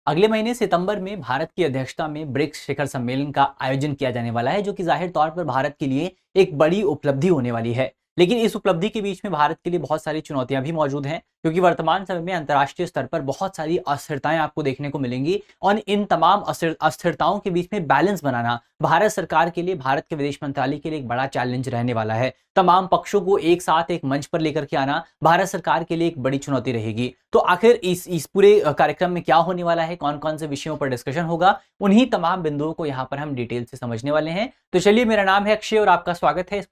अगले महीने सितंबर में भारत की अध्यक्षता में ब्रिक्स शिखर सम्मेलन का आयोजन किया जाने वाला है, जो कि जाहिर तौर पर भारत के लिए एक बड़ी उपलब्धि होने वाली है। लेकिन इस उपलब्धि के बीच में भारत के लिए बहुत सारी चुनौतियां भी मौजूद हैं, क्योंकि वर्तमान समय में अंतर्राष्ट्रीय स्तर पर बहुत सारी अस्थिरताएं आपको देखने को मिलेंगी और इन तमाम अस्थिरताओं के बीच में बैलेंस बनाना भारत सरकार के लिए, भारत के विदेश मंत्रालय के लिए एक बड़ा चैलेंज रहने वाला है। तमाम पक्षों को एक साथ एक मंच पर लेकर के आना भारत सरकार के लिए एक बड़ी चुनौती रहेगी। तो आखिर इस पूरे कार्यक्रम में क्या होने वाला है, कौन कौन से विषयों पर डिस्कशन होगा, उन्हीं तमाम बिंदुओं को यहाँ पर हम डिटेल से समझने वाले हैं। तो चलिए, मेरा नाम है अक्षय और आपका स्वागत है इस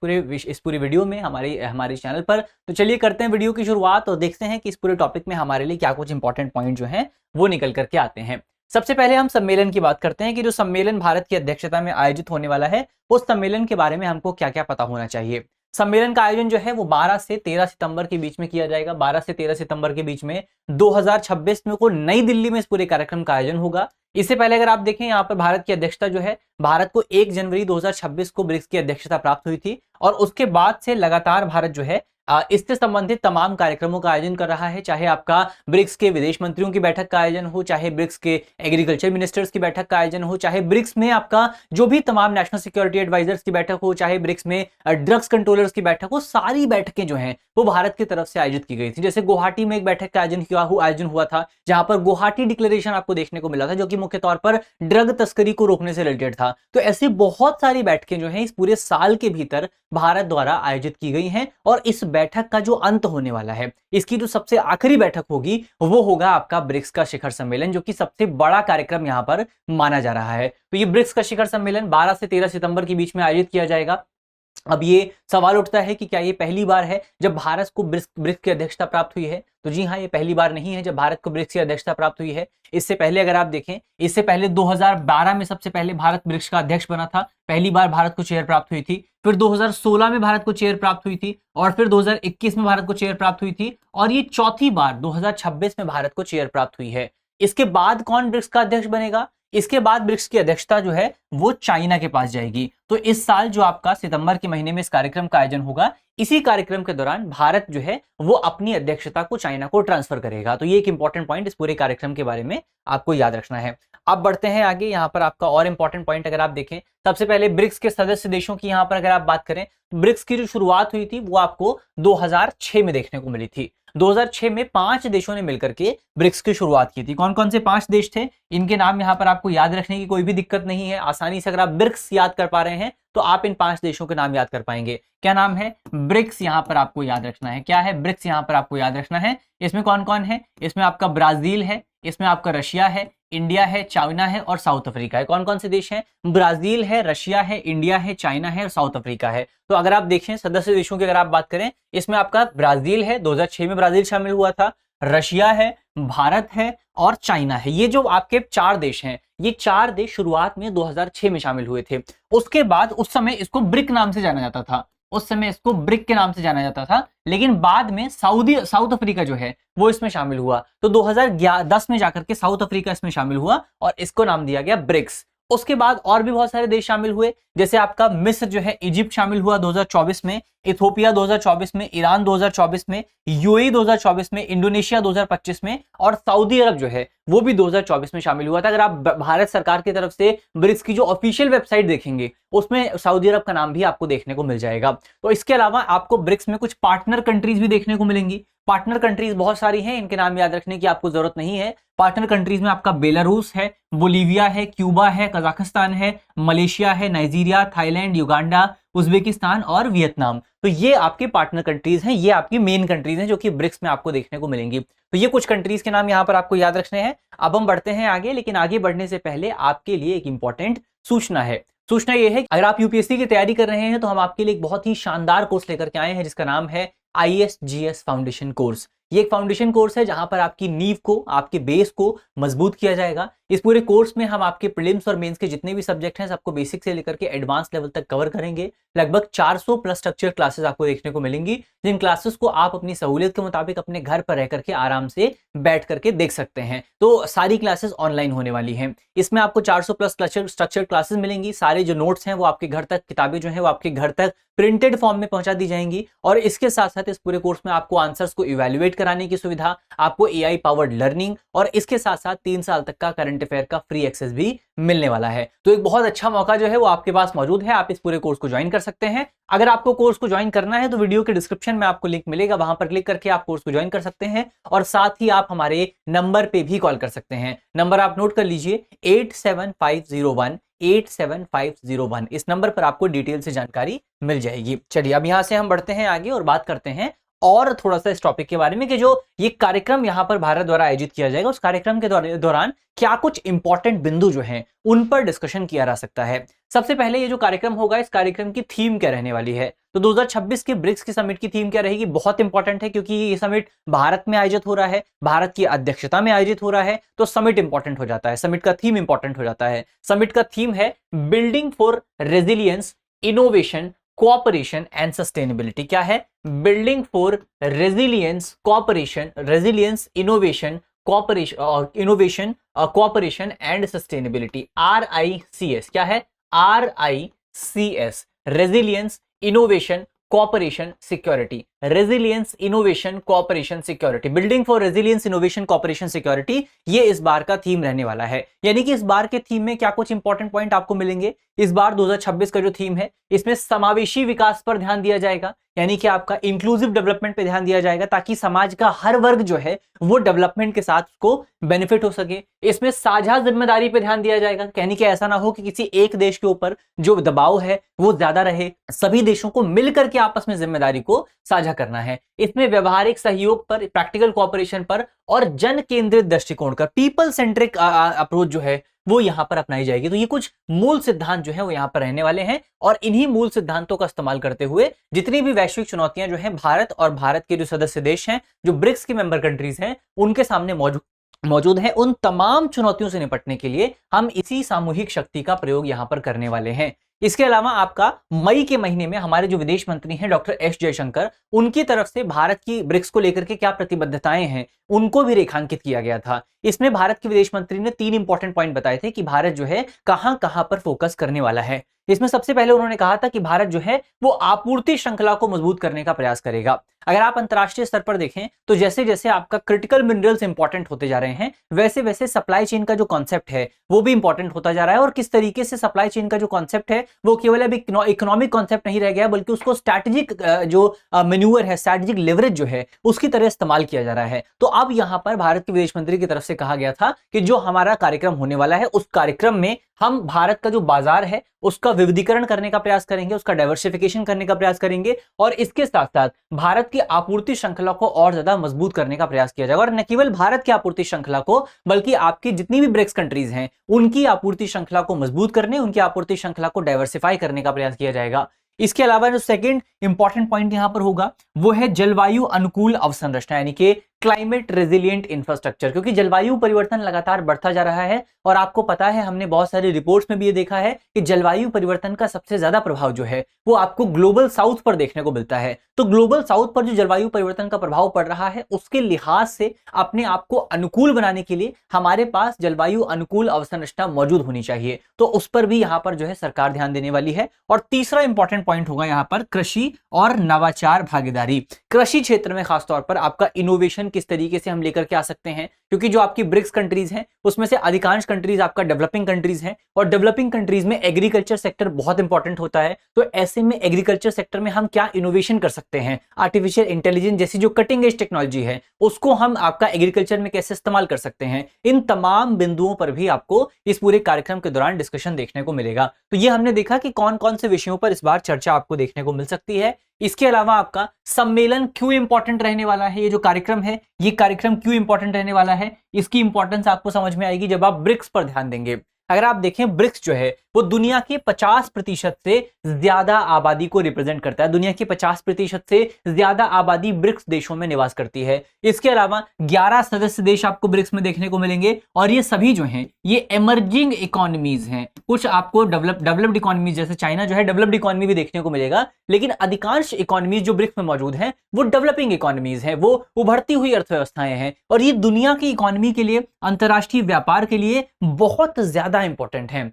पूरी वीडियो में हमारे चैनल पर। तो चलिए करते हैं वीडियो की शुरुआत और देखते हैं कि इस पूरे टॉपिक में हमारे लिए क्या कुछ इंपॉर्टेंट पॉइंट जो है वो निकल करके आते हैं। सबसे पहले हम सम्मेलन की बात करते हैं कि जो सम्मेलन भारत की अध्यक्षता में आयोजित होने वाला है, उस सम्मेलन के बारे में हमको क्या क्या पता होना चाहिए। सम्मेलन का आयोजन जो है वो 12 से 13 सितंबर के बीच में किया जाएगा। 12 से 13 सितंबर के बीच में 2026 में को नई दिल्ली में इस पूरे कार्यक्रम का आयोजन होगा। इससे पहले अगर आप देखें, यहाँ पर भारत की अध्यक्षता जो है, भारत को 1 जनवरी 2026 को ब्रिक्स की अध्यक्षता प्राप्त हुई थी और उसके बाद से लगातार भारत जो है इससे संबंधित तमाम कार्यक्रमों का आयोजन कर रहा है। चाहे आपका ब्रिक्स के विदेश मंत्रियों की बैठक का आयोजन हो, चाहे ब्रिक्स के एग्रीकल्चर मिनिस्टर्स की बैठक का आयोजन हो, चाहे ब्रिक्स में आपका जो भी तमाम नेशनल सिक्योरिटी एडवाइजर्स की बैठक हो, चाहे ब्रिक्स में ड्रग्स कंट्रोलर्स की बैठक हो, सारी बैठकें जो हैं वो भारत की तरफ से आयोजित की गई थी। जैसे गुवाहाटी में एक बैठक का आयोजन हुआ था, जहां पर गुवाहाटी डिक्लेरेशन आपको देखने को मिला था, जो कि मुख्य तौर पर ड्रग तस्करी को रोकने से रिलेटेड था। तो ऐसी बहुत सारी बैठकें जो हैं इस पूरे साल के भीतर भारत द्वारा आयोजित की गई हैं और इस बैठक का जो अंत होने वाला है, इसकी जो सबसे आखिरी बैठक होगी वो होगा आपका ब्रिक्स का शिखर सम्मेलन, जो कि सबसे बड़ा कार्यक्रम यहां पर माना जा रहा है। तो ये ब्रिक्स का शिखर सम्मेलन 12 से 13 सितंबर के बीच में आयोजित किया जाएगा। अब ये सवाल उठता है कि क्या ये पहली बार है जब भारत को ब्रिक्स की अध्यक्षता प्राप्त हुई है? तो जी हाँ, ये पहली बार नहीं है जब भारत को ब्रिक्स की अध्यक्षता प्राप्त हुई है। इससे पहले अगर आप देखें, इससे पहले 2012 में सबसे पहले भारत ब्रिक्स का अध्यक्ष बना था, पहली बार भारत को चेयर प्राप्त हुई थी। फिर 2016 में भारत को चेयर प्राप्त हुई थी और फिर 2021 में भारत को चेयर प्राप्त हुई थी और ये चौथी बार 2026 में भारत को चेयर प्राप्त हुई है। इसके बाद कौन ब्रिक्स का अध्यक्ष बनेगा? इसके बाद ब्रिक्स की अध्यक्षता जो है वो चाइना के पास जाएगी। तो इस साल जो आपका सितंबर के महीने में इस कार्यक्रम का आयोजन होगा, इसी कार्यक्रम के दौरान भारत जो है वो अपनी अध्यक्षता को चाइना को ट्रांसफर करेगा। तो ये एक इंपॉर्टेंट पॉइंट इस पूरे कार्यक्रम के बारे में आपको याद रखना है। अब बढ़ते हैं आगे। यहाँ पर आपका और इंपॉर्टेंट पॉइंट अगर आप देखें, सबसे पहले ब्रिक्स के सदस्य देशों की यहाँ पर अगर आप बात करें, ब्रिक्स की जो शुरुआत हुई थी वो आपको 2006 में देखने को मिली थी। 2006 में 5 देशों ने मिलकर के ब्रिक्स की शुरुआत की थी। कौन कौन से 5 देश थे, इनके नाम यहाँ पर आपको याद रखने की कोई भी दिक्कत नहीं है। आसानी से अगर आप ब्रिक्स याद कर पा रहे हैं तो आप इन 5 देशों के नाम याद कर पाएंगे। क्या नाम है? ब्रिक्स यहाँ पर आपको याद रखना है। क्या है? ब्रिक्स यहाँ पर आपको याद रखना है। इसमें कौन कौन है? इसमें आपका ब्राजील है, इसमें आपका रशिया है, इंडिया है, चाइना है और साउथ अफ्रीका है। कौन कौन से देश हैं? ब्राजील है, रशिया है, इंडिया है, चाइना है और साउथ अफ्रीका है। तो अगर आप देखें सदस्य देशों की अगर आप बात करें, इसमें आपका ब्राजील है, 2006 में ब्राजील शामिल हुआ था, रशिया है, भारत है और चाइना है। ये जो आपके 4 देश हैं, ये 4 देश शुरुआत में 2006 में शामिल हुए थे। उसके बाद उस समय इसको ब्रिक नाम से जाना जाता था, उस समय इसको ब्रिक के नाम से जाना जाता था, लेकिन बाद में साउथ अफ्रीका जो है वो इसमें शामिल हुआ। तो 2010 में जाकर के साउथ अफ्रीका इसमें शामिल हुआ और इसको नाम दिया गया ब्रिक्स। उसके बाद और भी बहुत सारे देश शामिल हुए, जैसे आपका मिस्र जो है, इजिप्ट शामिल हुआ 2024 में, इथोपिया 2024 में, ईरान 2024 में, यूएई 2024 में, इंडोनेशिया 2025 में और सऊदी अरब जो है वो भी 2024 में शामिल हुआ था। अगर आप भारत सरकार की तरफ से ब्रिक्स की जो ऑफिशियल वेबसाइट देखेंगे, उसमें सऊदी अरब का नाम भी आपको देखने को मिल जाएगा। तो इसके अलावा आपको ब्रिक्स में कुछ पार्टनर कंट्रीज भी देखने को मिलेंगी। पार्टनर कंट्रीज बहुत सारी हैं, इनके नाम याद रखने की आपको जरूरत नहीं है। पार्टनर कंट्रीज में आपका बेलारूस है, बोलीविया है, क्यूबा है, कजाकिस्तान है, मलेशिया है, नाइजीरिया, थाईलैंड, युगांडा, उज्बेकिस्तान और वियतनाम। तो ये आपके पार्टनर कंट्रीज हैं, ये आपकी मेन कंट्रीज हैं जो कि ब्रिक्स में आपको देखने को मिलेंगी। तो ये कुछ कंट्रीज के नाम यहाँ पर आपको याद रखने हैं। अब हम बढ़ते हैं आगे, लेकिन आगे बढ़ने से पहले आपके लिए एक इंपॉर्टेंट सूचना है। सूचना ये है, अगर आप यूपीएससी की तैयारी कर रहे हैं तो हम आपके लिए एक बहुत ही शानदार कोर्स लेकर के आए हैं, जिसका नाम है ISGS फाउंडेशन कोर्स। ये एक फाउंडेशन कोर्स है जहां पर आपकी नींव को, आपके बेस को मजबूत किया जाएगा। इस पूरे कोर्स में हम आपके प्रीलिम्स और मेंस के जितने भी सब्जेक्ट हैं सबको बेसिक से लेकर के एडवांस लेवल तक कवर करेंगे। लगभग 400 प्लस स्ट्रक्चर क्लासेस आपको देखने को मिलेंगी, जिन क्लासेस को आप अपनी सहूलियत के मुताबिक अपने घर पर रह करके आराम से बैठ करके देख सकते हैं। तो सारी क्लासेस ऑनलाइन होने वाली हैं। इसमें आपको 400 प्लस स्ट्रक्चर क्लासेस मिलेंगी। सारे जो नोट्स हैं वो आपके घर तक, किताबें जो हैं वो आपके घर तक प्रिंटेड फॉर्म में पहुंचा दी जाएंगी और इसके साथ साथ इस पूरे कोर्स में आपको आंसर्स को इवैल्यूएट कराने की सुविधा, आपको AI पावर्ड लर्निंग और इसके साथ साथ 3 साल तक का करंट अफेयर का फ्री एक्सेस भी मिलने वाला है। तो एक बहुत अच्छा मौका जो है वो आपके पास मौजूद है, आप इस पूरे कोर्स को ज्वाइन कर सकते हैं। अगर आपको कोर्स को ज्वाइन करना है तो वीडियो के डिस्क्रिप्शन में आपको लिंक मिलेगा, वहां पर क्लिक करके आप कोर्स को ज्वाइन कर सकते हैं और साथ ही आप हमारे नंबर पे भी कॉल कर सकते हैं। नंबर आप नोट कर लीजिए 87501 इस नंबर पर आपको डिटेल से जानकारी मिल जाएगी। चलिए अब यहां से हम बढ़ते हैं आगे और बात करते हैं और थोड़ा सा इस टॉपिक के बारे में कि जो ये कार्यक्रम यहां पर भारत द्वारा आयोजित किया जाएगा उस कार्यक्रम के दौरान क्या कुछ इंपॉर्टेंट बिंदु जो हैं उन पर डिस्कशन किया जा सकता है। सबसे पहले ये जो कार्यक्रम होगा इस कार्यक्रम की थीम क्या रहने वाली है, तो 2026 के ब्रिक्स की समिट की थीम क्या रहेगी, बहुत इंपॉर्टेंट है क्योंकि ये समिट भारत में आयोजित हो रहा है, भारत की अध्यक्षता में आयोजित हो रहा है, तो समिट इंपॉर्टेंट हो जाता है, समिट का थीम इंपॉर्टेंट हो जाता है। समिट का थीम है building for resilience, innovation, cooperation and sustainability. क्या है? Building for resilience, innovation, cooperation and sustainability, RICS। क्या है? RICS, resilience, innovation, cooperation, security. Resilience, innovation, cooperation, security, building for resilience, innovation, cooperation, security, ये इस बार का theme रहने वाला है। यानी कि इस बार के थीम में क्या कुछ इंपॉर्टेंट पॉइंट आपको मिलेंगे। इस बार 2026 का जो थीम है इसमें समावेशी विकास पर ध्यान दिया जाएगा, यानी कि आपका इंक्लूसिव डेवलपमेंट पे ध्यान दिया जाएगा ताकि समाज का हर वर्ग जो है वो डेवलपमेंट के साथ को बेनिफिट हो सके। इसमें साझा जिम्मेदारी पे ध्यान दिया जाएगा, यानी कि ऐसा ना हो कि किसी एक देश के ऊपर जो दबाव है वो ज्यादा रहे, सभी देशों को मिलकर के आपस में जिम्मेदारी को साझा करना है। इसमें व्यवहारिक सहयोग पर, प्रैक्टिकल कोऑपरेशन पर और जन केंद्रित दृष्टिकोण का, पीपल सेंट्रिक अप्रोच जो है वो यहां पर अपनाई जाएगी। तो ये कुछ मूल सिद्धांत जो है वो यहां पर रहने वाले हैं और इन्हीं मूल सिद्धांतों का इस्तेमाल करते हुए जितनी भी वैश्विक चुनौतियां जो हैं भारत और भारत के जो सदस्य देश हैं, जो ब्रिक्स के मेंबर कंट्रीज हैं, उनके सामने मौजूद है, उन तमाम चुनौतियों से निपटने के लिए हम इसी सामूहिक शक्ति का प्रयोग यहां पर करने वाले हैं। इसके अलावा आपका मई के महीने में हमारे जो विदेश मंत्री हैं डॉक्टर एस जयशंकर, उनकी तरफ से भारत की ब्रिक्स को लेकर के क्या प्रतिबद्धताएं हैं उनको भी रेखांकित किया गया था। इसमें भारत के विदेश मंत्री ने 3 इंपॉर्टेंट पॉइंट बताए थे कि भारत जो है कहां कहां पर फोकस करने वाला है। इसमें सबसे पहले उन्होंने कहा था कि भारत जो है वो आपूर्ति श्रृंखला को मजबूत करने का प्रयास करेगा। अगर आप अंतरराष्ट्रीय स्तर पर देखें तो जैसे जैसे आपका क्रिटिकल मिनरल्स इंपॉर्टेंट होते जा रहे हैं वैसे वैसे सप्लाई चेन का जो कॉन्सेप्ट है वो भी इंपॉर्टेंट होता जा रहा है। और किस तरीके से सप्लाई चेन का जो कॉन्सेप्ट है वो केवल अब इकोनॉमिक कॉन्सेप्ट नहीं रह गया बल्कि उसको स्ट्रैटेजिक जो मैन्यूवर है, स्ट्रैटेजिक लेवरेज जो है उसकी तरह इस्तेमाल किया जा रहा है। तो अब यहां पर भारत के विदेश मंत्री की तरफ से कहा गया था कि जो हमारा कार्यक्रम होने वाला है उस कार्यक्रम में हम भारत का जो बाजार है उसका विविधीकरण करने का प्रयास करेंगे, उसका डाइवर्सिफिकेशन करने का प्रयास करेंगे और इसके साथ साथ भारत की आपूर्ति श्रृंखला को और ज्यादा मजबूत करने का प्रयास किया जाएगा। और न केवल भारत की आपूर्ति श्रृंखला को बल्कि आपकी जितनी भी ब्रिक्स कंट्रीज हैं उनकी आपूर्ति श्रृंखला को मजबूत करने, उनकी आपूर्ति श्रृंखला को डाइवर्सिफाई करने का प्रयास किया जाएगा। इसके अलावा जो सेकंड इंपॉर्टेंट पॉइंट यहां पर होगा वो है जलवायु अनुकूल अवसंरचना, यानी कि क्लाइमेट रेजिलिएंट इंफ्रास्ट्रक्चर, क्योंकि जलवायु परिवर्तन लगातार बढ़ता जा रहा है और आपको पता है हमने बहुत सारी रिपोर्ट्स में भी ये देखा है कि जलवायु परिवर्तन का सबसे ज्यादा प्रभाव जो है वो आपको ग्लोबल साउथ पर देखने को मिलता है। तो ग्लोबल साउथ पर जो जलवायु परिवर्तन का प्रभाव पड़ रहा है उसके लिहाज से अपने आप को अनुकूल बनाने के लिए हमारे पास जलवायु अनुकूल अवसंरचना मौजूद होनी चाहिए, तो उस पर भी यहां पर जो है सरकार ध्यान देने वाली है। और तीसरा इंपॉर्टेंट पॉइंट होगा यहां पर कृषि और नवाचार भागीदारी। कृषि क्षेत्र में खासतौर पर आपका इनोवेशन किस तरीके से हम लेकर के आ सकते हैं, क्योंकि जो आपकी ब्रिक्स कंट्रीज हैं उसमें से अधिकांश कंट्रीज आपका डेवलपिंग कंट्रीज हैं और डेवलपिंग कंट्रीज में एग्रीकल्चर सेक्टर बहुत इंपॉर्टेंट होता है। तो ऐसे में एग्रीकल्चर सेक्टर में हम क्या इनोवेशन कर सकते हैं, आर्टिफिशियल इंटेलिजेंस जैसी जो कटिंग एज टेक्नोलॉजी है उसको हम आपका एग्रीकल्चर में कैसे इस्तेमाल कर सकते हैं, इन तमाम बिंदुओं पर भी आपको इस पूरे कार्यक्रम के दौरान डिस्कशन देखने को मिलेगा। तो ये हमने देखा कि कौन कौन से विषयों पर इस बार चर्चा आपको देखने को मिल सकती है। इसके अलावा आपका सम्मेलन क्यों इंपॉर्टेंट रहने वाला है, ये जो कार्यक्रम है ये कार्यक्रम क्यों इंपॉर्टेंट रहने वाला है, इसकी इंपॉर्टेंस आपको समझ में आएगी जब आप ब्रिक्स पर ध्यान देंगे। अगर आप देखें ब्रिक्स जो है वो दुनिया के 50% से ज्यादा आबादी को रिप्रेजेंट करता है, दुनिया की 50% से ज्यादा आबादी ब्रिक्स देशों में निवास करती है। इसके अलावा 11 सदस्य देश आपको ब्रिक्स में देखने को मिलेंगे और ये सभी जो हैं ये एमर्जिंग इकोनॉमीज हैं। कुछ आपको डेवलप्ड इकोनॉमीज जैसे चाइना जो है डेवलप्ड इकोनॉमी भी देखने को मिलेगा, लेकिन अधिकांश इकोनॉमीज जो ब्रिक्स में मौजूद हैं वो डेवलपिंग इकोनॉमीज हैं, वो उभरती हुई अर्थव्यवस्थाएं हैं और ये दुनिया की इकोनॉमी के लिए, अंतरराष्ट्रीय व्यापार के लिए बहुत ज्यादा इंपॉर्टेंट है।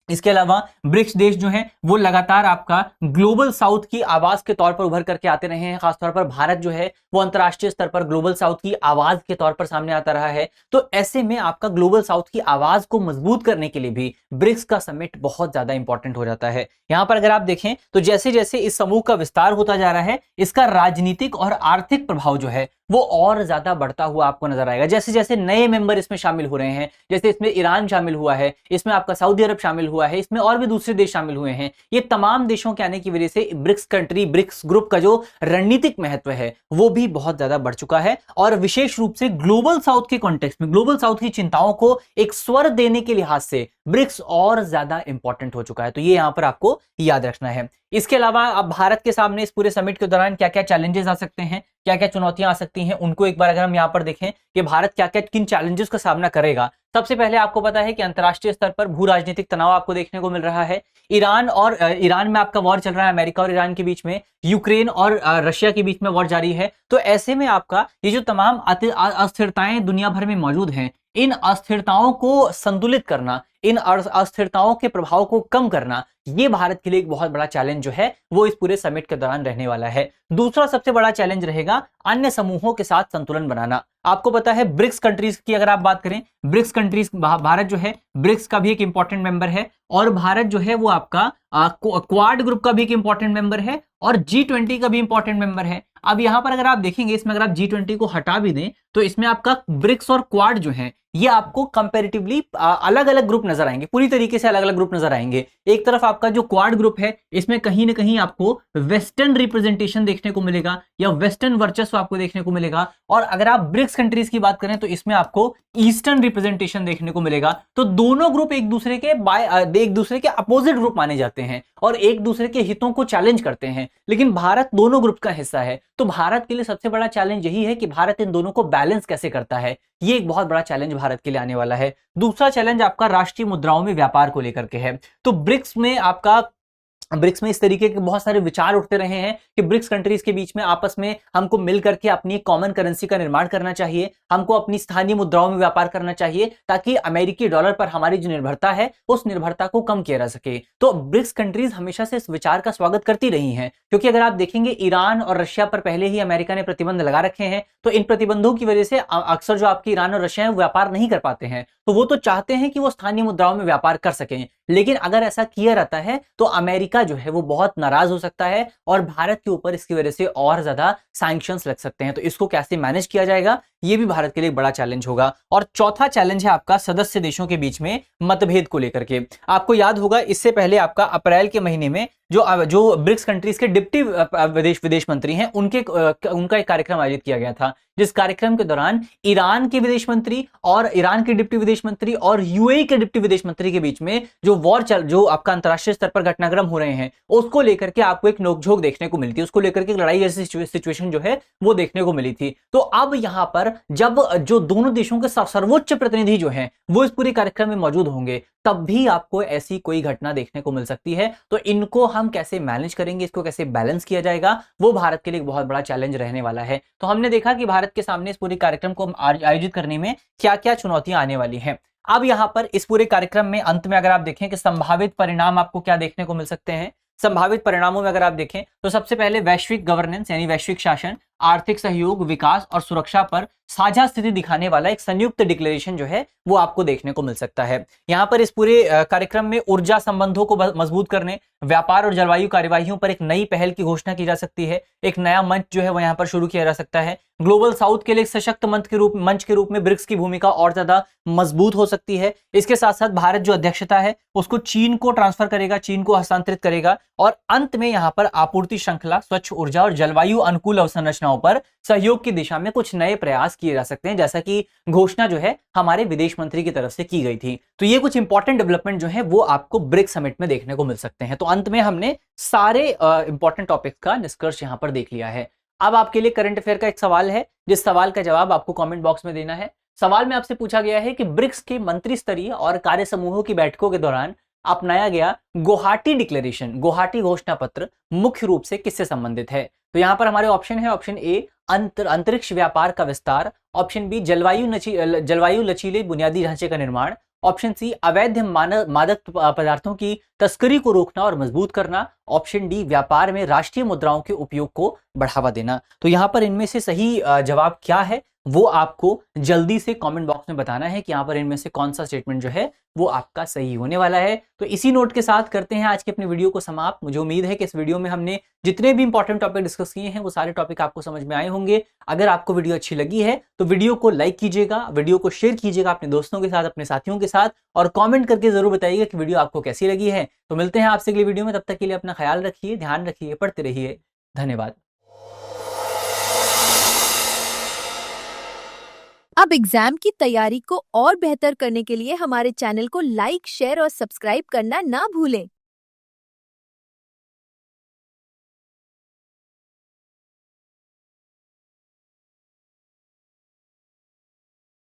इसके अलावा ब्रिक्स देश जो हैं वो लगातार आपका ग्लोबल साउथ की आवाज के तौर पर उभर करके आते रहे हैं। खासतौर पर भारत जो है वो अंतर्राष्ट्रीय स्तर पर ग्लोबल साउथ की आवाज के तौर पर सामने आता रहा है। तो ऐसे में आपका ग्लोबल साउथ की आवाज को मजबूत करने के लिए भी ब्रिक्स का समिट बहुत ज्यादा इंपॉर्टेंट हो जाता है। यहां पर अगर आप देखें तो जैसे जैसे इस समूह का विस्तार होता जा रहा है, इसका राजनीतिक और आर्थिक प्रभाव जो है वो और ज्यादा बढ़ता हुआ आपको नजर आएगा। जैसे जैसे नए मेंबर इसमें शामिल हो रहे हैं, जैसे इसमें ईरान शामिल हुआ है, इसमें आपका सऊदी अरब शामिल हुआ है, इसमें और भी दूसरे देश शामिल हुए हैं। ये तमाम देशों के आने की वजह से ब्रिक्स कंट्री, ब्रिक्स ग्रुप का जो रणनीतिक महत्व है वो भी बहुत ज्यादा बढ़ चुका है। और विशेष रूप से ग्लोबल साउथ के कॉन्टेक्स्ट में, ग्लोबल साउथ की चिंताओं को एक स्वर देने के लिहाज से ब्रिक्स और ज्यादा इंपॉर्टेंट हो चुका है। तो ये यहां पर आपको याद रखना है। इसके अलावा अब भारत के सामने इस पूरे समिट के दौरान क्या क्या चैलेंजेस आ सकते हैं, क्या क्या चुनौतियां आ सकती हैं, उनको एक बार अगर हम यहां पर देखें कि भारत क्या क्या किन चैलेंजेस का सामना करेगा। सबसे पहले आपको पता है कि अंतर्राष्ट्रीय स्तर पर भू राजनीतिक तनाव आपको देखने को मिल रहा है। ईरान में आपका वॉर चल रहा है, अमेरिका और ईरान के बीच में, यूक्रेन और रशिया के बीच में वॉर जारी है। तो ऐसे में आपका ये जो तमाम अस्थिरताएं दुनिया भर में मौजूद हैं, इन अस्थिरताओं को संतुलित करना, इन अस्थिरताओं के प्रभाव को कम करना, ये भारत के लिए एक बहुत बड़ा चैलेंज जो है वो इस पूरे समिट के दौरान रहने वाला है। दूसरा सबसे बड़ा चैलेंज रहेगा अन्य समूहों के साथ संतुलन बनाना। आपको पता है ब्रिक्स कंट्रीज की अगर आप बात करें, ब्रिक्स कंट्रीज, भारत जो है ब्रिक्स का भी एक इंपॉर्टेंट मेंबर है, और भारत जो है वो आपका क्वाड ग्रुप का भी एक इंपॉर्टेंट मेंबर है, और G20 का भी इंपॉर्टेंट मेंबर है। अब यहां पर अगर आप देखेंगे, इसमें अगर आप G20 को हटा भी दें तो इसमें आपका ब्रिक्स और क्वाड जो है ये आपको कंपैरेटिवली अलग अलग ग्रुप नजर आएंगे, पूरी तरीके से अलग अलग ग्रुप नजर आएंगे। एक तरफ आपका जो क्वाड ग्रुप है इसमें कहीं ना कहीं आपको वेस्टर्न रिप्रेजेंटेशन देखने को मिलेगा या वेस्टर्न वर्चस्व आपको देखने को मिलेगा, और अगर आप ब्रिक्स कंट्रीज की बात करें तो इसमें आपको ईस्टर्न रिप्रेजेंटेशन देखने को मिलेगा। तो दोनों ग्रुप एक दूसरे के अपोजिट ग्रुप माने जाते हैं और एक दूसरे के हितों को चैलेंज करते हैं, लेकिन भारत दोनों ग्रुप का हिस्सा है। तो भारत के लिए सबसे बड़ा चैलेंज यही है कि भारत इन दोनों को बैलेंस कैसे करता है। ये एक बहुत बड़ा चैलेंज भारत के लिए आने वाला है। दूसरा चैलेंज आपका राष्ट्रीय मुद्राओं में व्यापार को लेकर के है। तो ब्रिक्स में इस तरीके के बहुत सारे विचार उठते रहे हैं कि ब्रिक्स कंट्रीज के बीच में आपस में हमको मिल करके अपनी एक कॉमन करेंसी का निर्माण करना चाहिए, हमको अपनी स्थानीय मुद्राओं में व्यापार करना चाहिए ताकि अमेरिकी डॉलर पर हमारी जो निर्भरता है उस निर्भरता को कम किया जा सके। तो ब्रिक्स कंट्रीज हमेशा से इस विचार का स्वागत करती रही हैं, क्योंकि अगर आप देखेंगे ईरान और रशिया पर पहले ही अमेरिका ने प्रतिबंध लगा रखे हैं। तो इन प्रतिबंधों की वजह से अक्सर जो आपकी ईरान और रशिया है व्यापार नहीं कर पाते हैं। तो वो तो चाहते हैं कि वो स्थानीय मुद्राओं में व्यापार कर सकें, लेकिन अगर ऐसा किया रहता है तो अमेरिका जो है वो बहुत नाराज हो सकता है और भारत के ऊपर इसकी वजह से और ज्यादा सैंक्शंस लग सकते हैं। तो इसको कैसे मैनेज किया जाएगा, ये भी भारत के लिए बड़ा चैलेंज होगा। और चौथा चैलेंज है आपका सदस्य देशों के बीच में मतभेद को लेकर के। आपको याद होगा इससे पहले आपका अप्रैल के महीने में जो ब्रिक्स कंट्रीज के डिप्टी विदेश मंत्री हैं उनका एक कार्यक्रम आयोजित किया गया था, जिस कार्यक्रम के दौरान ईरान के विदेश मंत्री और ईरान के डिप्टी विदेश मंत्री और यूएई के डिप्टी विदेश मंत्री के बीच में जो आपका अंतरराष्ट्रीय स्तर पर घटनाक्रम हो रहे हैं उसको लेकर के आपको एक नोकझोंक देखने को मिलती है, उसको लेकर के लड़ाई जैसी सिचुएशन जो है वो देखने को मिली थी। तो अब यहां पर जब जो दोनों देशों के सर्वोच्च प्रतिनिधि जो हैं वो इस पूरे कार्यक्रम में मौजूद होंगे, तब भी आपको ऐसी कोई घटना देखने को मिल सकती है। तो इनको हम कैसे मैनेज करेंगे, इसको कैसे बैलेंस किया जाएगा, वो भारत के लिए एक बहुत बड़ा चैलेंज रहने वाला है। तो हमने देखा कि भारत के सामने इस पूरे कार्यक्रम को आयोजित करने में क्या क्या चुनौतियां आने वाली हैं। अब यहां पर इस पूरे कार्यक्रम में अंत में अगर आप देखें कि संभावित परिणाम आपको क्या देखने को मिल सकते हैं, संभावित परिणामों में अगर आप देखें तो सबसे पहले वैश्विक गवर्नेंस यानी वैश्विक शासन, आर्थिक सहयोग, विकास और सुरक्षा पर साझा स्थिति दिखाने वाला एक संयुक्त डिक्लेरेशन जो है वो आपको देखने को मिल सकता है। यहां पर इस पूरे कार्यक्रम में ऊर्जा संबंधों को मजबूत करने, व्यापार और जलवायु कार्यवाहियों पर एक नई पहल की घोषणा की जा सकती है। एक नया मंच जो है वो यहां पर शुरू किया जा सकता है। ग्लोबल साउथ के लिए एक सशक्त मंच के रूप में ब्रिक्स की भूमिका और ज्यादा मजबूत हो सकती है। इसके साथ साथ भारत जो अध्यक्षता है उसको चीन को ट्रांसफर करेगा, चीन को हस्तांतरित करेगा। और अंत में यहां पर आपूर्ति श्रृंखला, स्वच्छ ऊर्जा और जलवायु अनुकूल अवसंरचनाओं पर सहयोग की दिशा में कुछ नए प्रयास किए जा सकते हैं, जैसा कि घोषणा जो है हमारे विदेश मंत्री की तरफ से की गई थी। तो ये कुछ इंपॉर्टेंट डेवलपमेंट जो है वो आपको ब्रिक्स समिट में देखने को मिल सकते हैं। तो अंत में हमने सारे इंपॉर्टेंट टॉपिक्स का निष्कर्ष यहां पर देख लिया है। अब आपके लिए करंट अफेयर का एक सवाल है, जिस सवाल का जवाब आपको कमेंट बॉक्स में देना है। सवाल में आपसे पूछा गया है कि ब्रिक्स के मंत्री स्तरीय और कार्य समूहों की बैठकों के दौरान अपनाया गया गुवाहाटी डिक्लेरेशन, गुवाहाटी घोषणा पत्र मुख्य रूप से किससे संबंधित है। तो यहां पर हमारे ऑप्शन है, ऑप्शन ए अंतरिक्ष व्यापार का विस्तार, ऑप्शन बी जलवायु लचीले बुनियादी ढांचे का निर्माण, ऑप्शन सी अवैध मादक पदार्थों की तस्करी को रोकना और मजबूत करना। ऑप्शन डी व्यापार में राष्ट्रीय मुद्राओं के उपयोग को बढ़ावा देना। तो यहां पर इनमें से सही जवाब क्या है वो आपको जल्दी से कमेंट बॉक्स में बताना है कि यहां पर इनमें से कौन सा स्टेटमेंट जो है वो आपका सही होने वाला है। तो इसी नोट के साथ करते हैं आज के अपने वीडियो को समाप्त। मुझे उम्मीद है कि इस वीडियो में हमने जितने भी इंपॉर्टेंट टॉपिक डिस्कस किए हैं वो सारे टॉपिक आपको समझ में आए होंगे। अगर आपको वीडियो अच्छी लगी है तो वीडियो को लाइक कीजिएगा, वीडियो को शेयर कीजिएगा अपने दोस्तों के साथ, अपने साथियों के साथ, और कमेंट करके जरूर बताइएगा कि वीडियो आपको कैसी लगी है। तो मिलते हैं आपसे अगली वीडियो में, तब तक के लिए अपना ख्याल रखिए, ध्यान रखिए, पढ़ते रहिए। धन्यवाद। अब एग्जाम की तैयारी को और बेहतर करने के लिए हमारे चैनल को लाइक, शेयर और सब्सक्राइब करना ना भूलें।